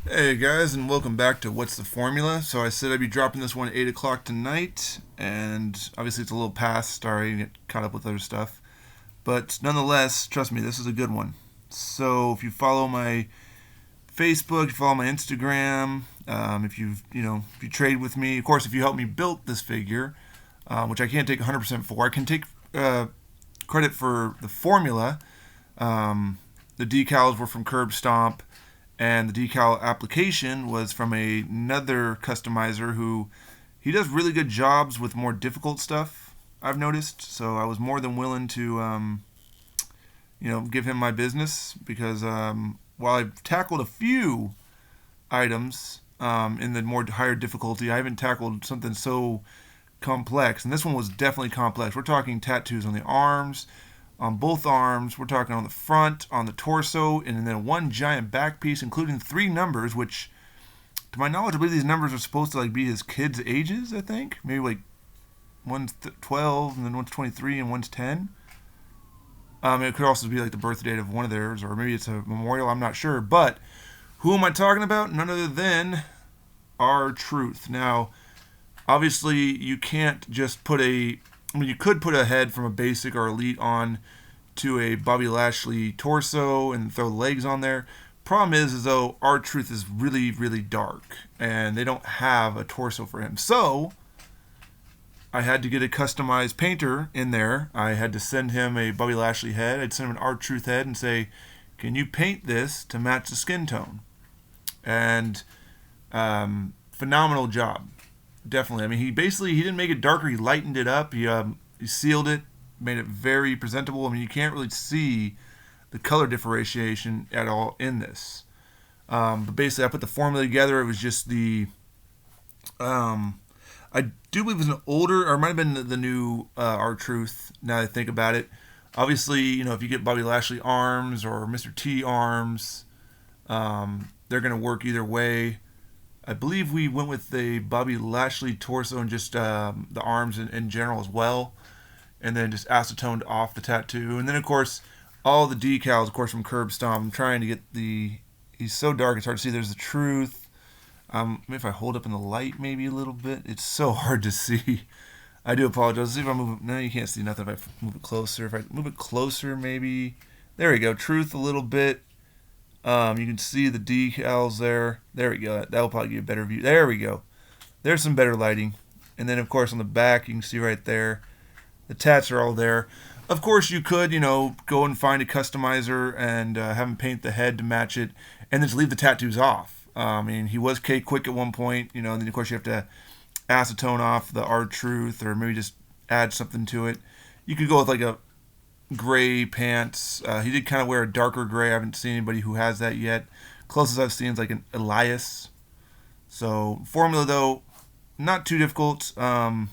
Hey guys, and welcome back to What's the Formula? So I said I'd be dropping this one at 8 o'clock tonight, and obviously it's a little past, sorry, get caught up with other stuff. But nonetheless, trust me, this is a good one. So if you follow my Facebook, if you follow my Instagram, if you trade with me, of course, if you help me build this figure, which I can't take 100% for, I can take credit for the formula. The decals were from Curb Stomp, and the decal application was from another customizer who he does really good jobs with more difficult stuff. I've noticed, so I was more than willing to give him my business because while I've tackled a few items in the more higher difficulty, I haven't tackled something so complex, and this one was definitely complex. We're talking tattoos on the arms, on both arms. We're talking on the front, on the torso, and then one giant back piece, including three numbers. Which, to my knowledge, I believe these numbers are supposed to be his kids' ages. I think maybe one's 12, and then one's 23, and one's 10. It could also be the birth date of one of theirs, or maybe it's a memorial. I'm not sure. But who am I talking about? None other than R-Truth. Now, obviously, you can't just put you could put a head from a basic or elite on to a Bobby Lashley torso and throw legs on there. Problem is though, R-Truth is really, really dark, and they don't have a torso for him. So I had to get a customized painter in there. I had to send him a Bobby Lashley head. I'd send him an R-Truth head and say, "Can you paint this to match the skin tone?" And phenomenal job. Definitely. I mean, he didn't make it darker. He lightened it up. He sealed it, made it very presentable. I mean, you can't really see the color differentiation at all in this. But basically, I put the formula together. It was just um, I do believe it was an older, or it might have been the new R-Truth. Now that I think about it, obviously, if you get Bobby Lashley arms or Mr. T arms, they're going to work either way. I believe we went with the Bobby Lashley torso and just the arms in general as well, and then just acetoned off the tattoo. And then, of course, all the decals, of course, from Curb Stomp. I'm trying to get He's so dark, it's hard to see. There's the Truth. Maybe if I hold up in the light maybe a little bit. It's so hard to see. I do apologize. Let's see if I move it. No, you can't see nothing if I move it closer. If I move it closer, maybe. There we go. Truth a little bit. You can see the decals there. There we go. That will probably give you a better view. There we go. There's some better lighting. And then, of course, on the back, you can see right there. The tats are all there. Of course, you could, go and find a customizer and have him paint the head to match it, and then just leave the tattoos off. I mean, he was K-Quick at one point, and then, of course, you have to acetone off the R-Truth or maybe just add something to it. You could go with a gray pants. He did kind of wear a darker gray. I haven't seen anybody who has that yet. Closest I've seen is an Elias. So formula though, not too difficult. Why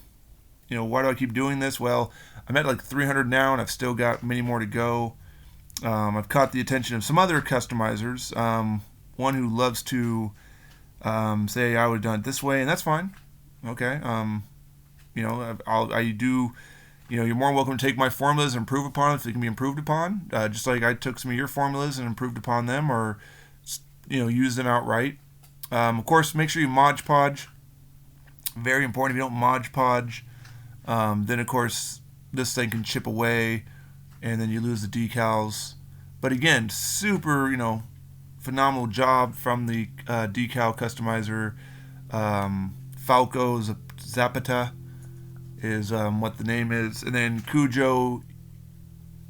do I keep doing this? Well, I'm at 300 now, and I've still got many more to go. I've caught the attention of some other customizers. One who loves to say I would have done it this way, and that's fine. Okay. I do you're more than welcome to take my formulas and improve upon them if they can be improved upon. Just like I took some of your formulas and improved upon them, or use them outright. Of course, make sure you Mod Podge. Very important. If you don't Mod Podge, then of course this thing can chip away, and then you lose the decals. But again, super phenomenal job from the decal customizer. Falco Zapata is what the name is, and then Cujo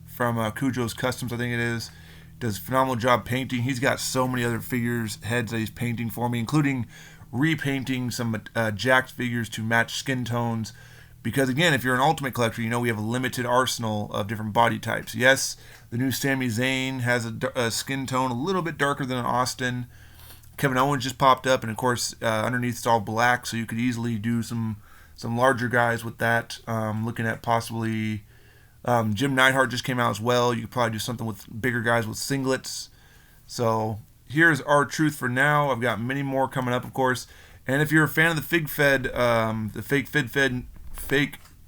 from Cujo's Customs, I think it is, does a phenomenal job painting. He's got so many other figures, heads that he's painting for me, including repainting some jacked figures to match skin tones. Because again, if you're an Ultimate collector, we have a limited arsenal of different body types. Yes, the new Sami Zayn has a skin tone a little bit darker than Austin. Kevin Owens just popped up, and of course, underneath it's all black, so you could easily do some larger guys with that. Looking at possibly Jim Neidhart just came out as well. You could probably do something with bigger guys with singlets. So here's R-Truth for now. I've got many more coming up, of course. And if you're a fan of the fake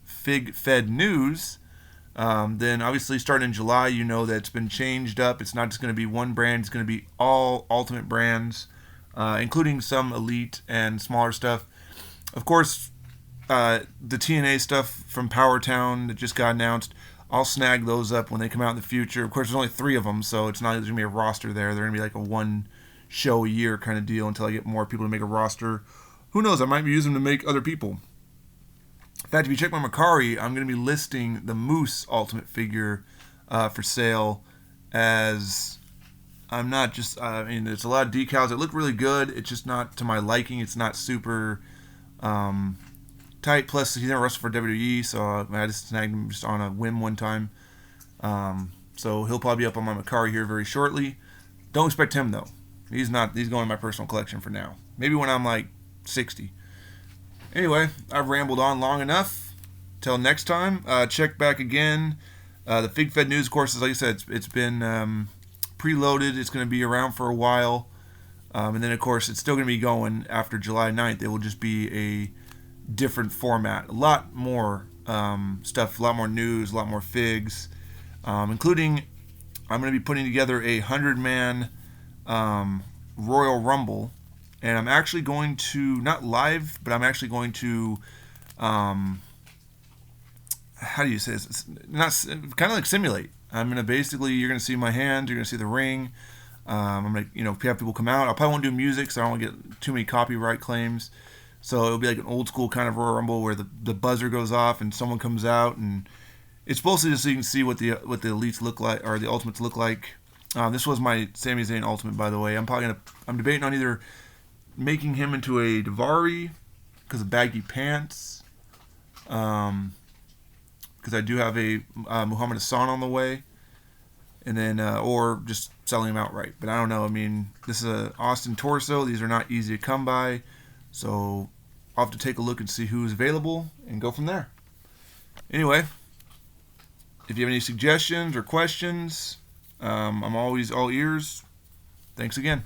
Fig Fed news, then obviously starting in July, that it's been changed up. It's not just going to be one brand. It's going to be all Ultimate brands. including some elite and smaller stuff. Of course, the TNA stuff from Power Town that just got announced, I'll snag those up when they come out in the future. Of course, there's only 3 of them, so it's not going to be a roster there. They're going to be like a one show a year kind of deal until I get more people to make a roster. Who knows? I might be using them to make other people. In fact, if you check my Mercari, I'm going to be listing the Moose Ultimate figure for sale, as I'm not just, I mean, there's a lot of decals that look really good. It's just not to my liking. It's not super tight. Plus, he's never wrestled for WWE, so I just snagged him just on a whim one time. So he'll probably be up on my Mercari here very shortly. Don't expect him, though. He's not. He's going in my personal collection for now. Maybe when I'm like 60. Anyway, I've rambled on long enough. Till next time, check back again. The Fig Fed news courses, like I said, it's been preloaded. It's going to be around for a while. And then, of course, it's still going to be going after July 9th. It will just be a different format. A lot more stuff, a lot more news, a lot more figs, including I'm going to be putting together a 100-man Royal Rumble. And I'm actually going to, not live, but I'm actually going to, how do you say this? It's not, kind of like simulate. I'm going to basically, you're going to see my hand, you're going to see the ring. I'm going to, have people come out. I probably won't do music, so I don't want to get too many copyright claims. So it'll be like an old school kind of Royal Rumble where the buzzer goes off and someone comes out. And it's supposedly just so you can see what the elites look like, or the ultimates look like. This was my Sami Zayn ultimate, by the way. I'm debating on either making him into a Daivari because of baggy pants, because I do have a Muhammad Hassan on the way, and then or just selling him outright. But I don't know. I mean, this is a Austin torso. These are not easy to come by, so I'll have to take a look and see who's available and go from there. Anyway, if you have any suggestions or questions, I'm always all ears. Thanks again.